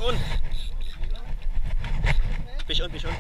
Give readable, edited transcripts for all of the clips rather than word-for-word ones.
on. Fish on, fish on.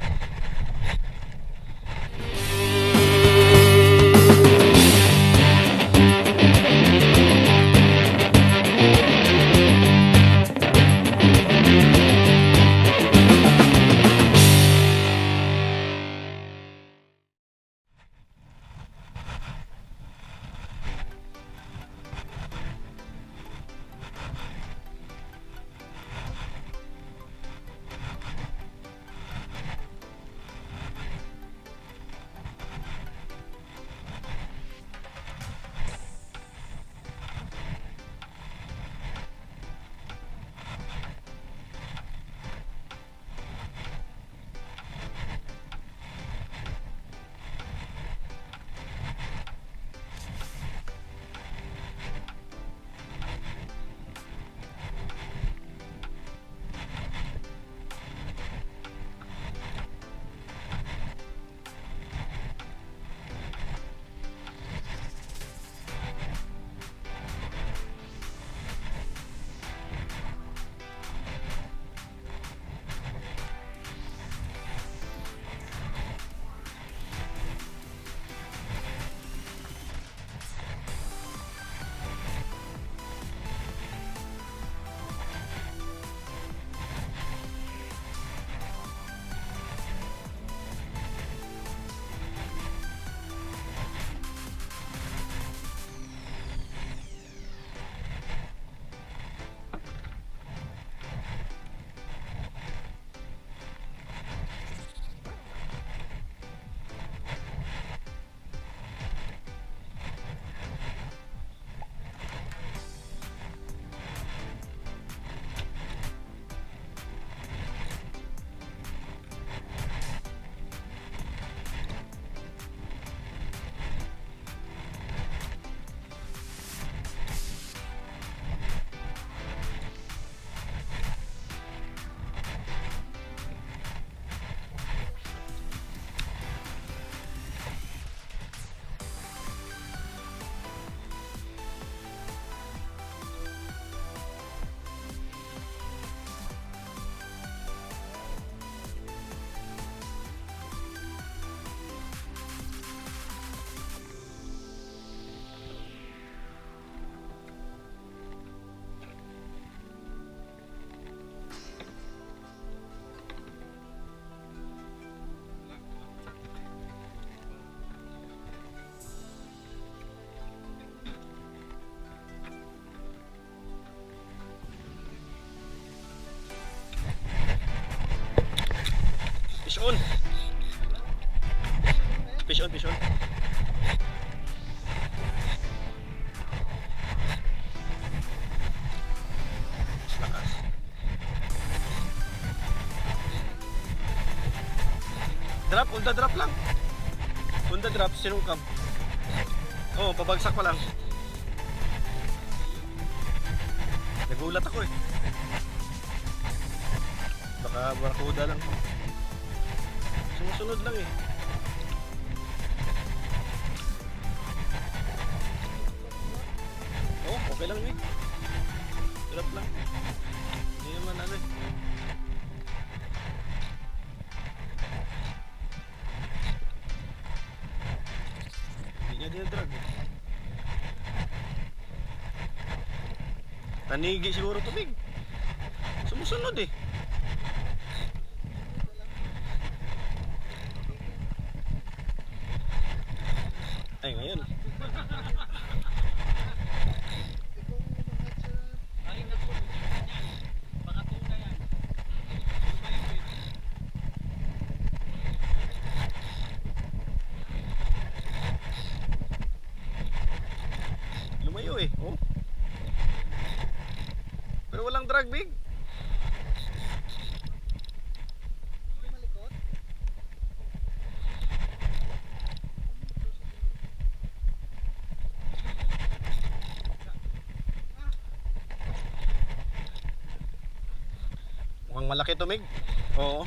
Fish on. Fish on, fish on. Lakas. Drop, on the drop lang. On the drop, sinungkam. Oh, pabagsak pa lang. Nagulat ako eh. Baka barakuda lang. Sumusunod lang eh. Oh, okay lang eh. Drop lang. Hindi naman ano eh. Hindi niya dinadrag eh. Tanigi siguro tubig. Sumusunod eh. Ay, ngayon. Lumayo eh. Oh. Pero walang drag big. Mukhang malaki tumig. Oo.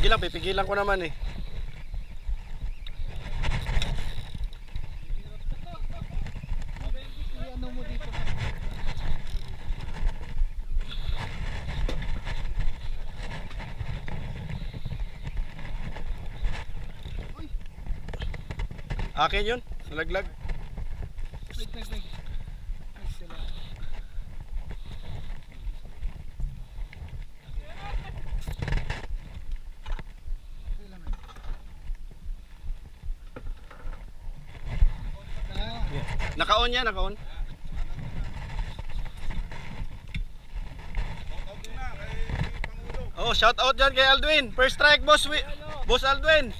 Sige lang, pipigilan ko naman eh. Ano mo dito? Akin yun, nalaglag. Wait. Wait sila. Naka-on yan, naka-on. Oh, shout out dyan kay Aldwin. First strike, boss. Boss Aldwin.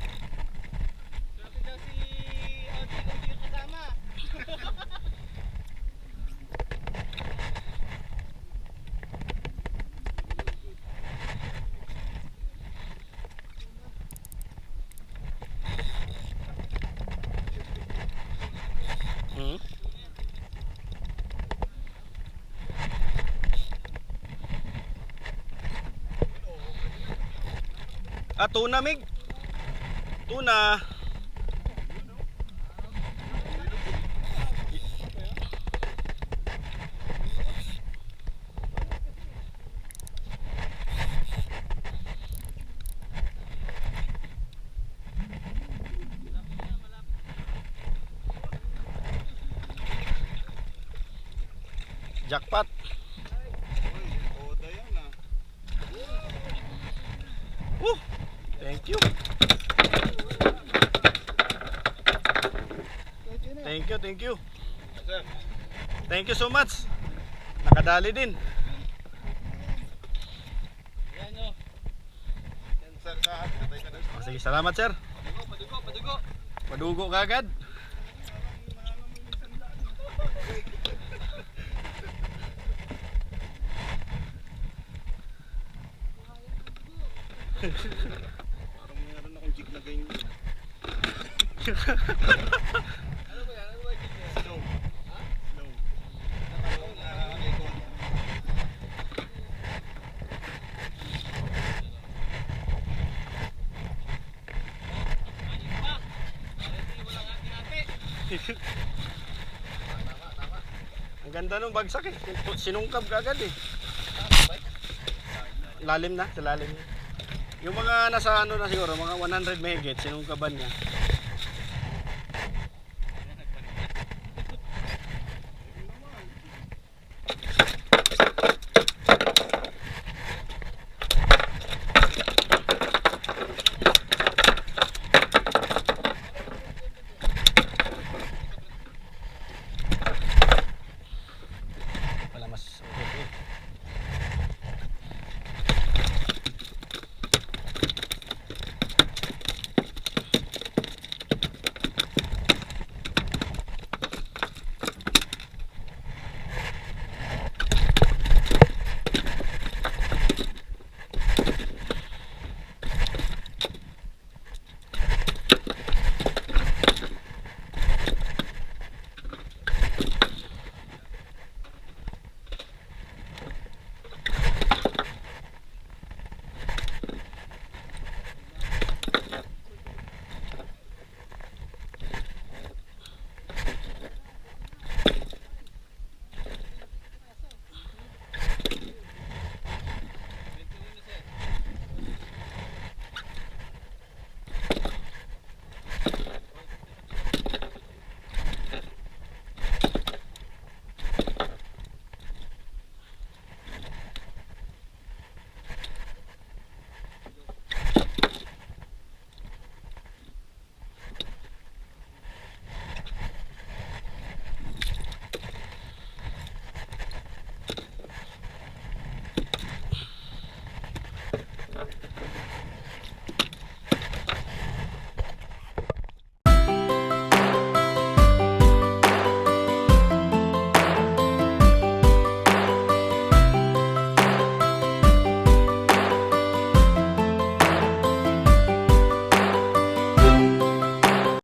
Hmm. Ah, tuna, Mig. Tuna. Jackpot. Woo! Thank you. Thank you. Thank you so much. Nakadali din. Oh, sige, salamat sir. Padugo kagad. Parang meron akong jig na ganyan. Ano ba yan? Ano ba yung jig? Slow. Ha? Slow. Ang ganda nung bagsak eh. Sinungkab kagad eh. Lalim na, sa lalim na. Yung mga nasa ano na siguro, mga 100 megahit, sinungkaban niya.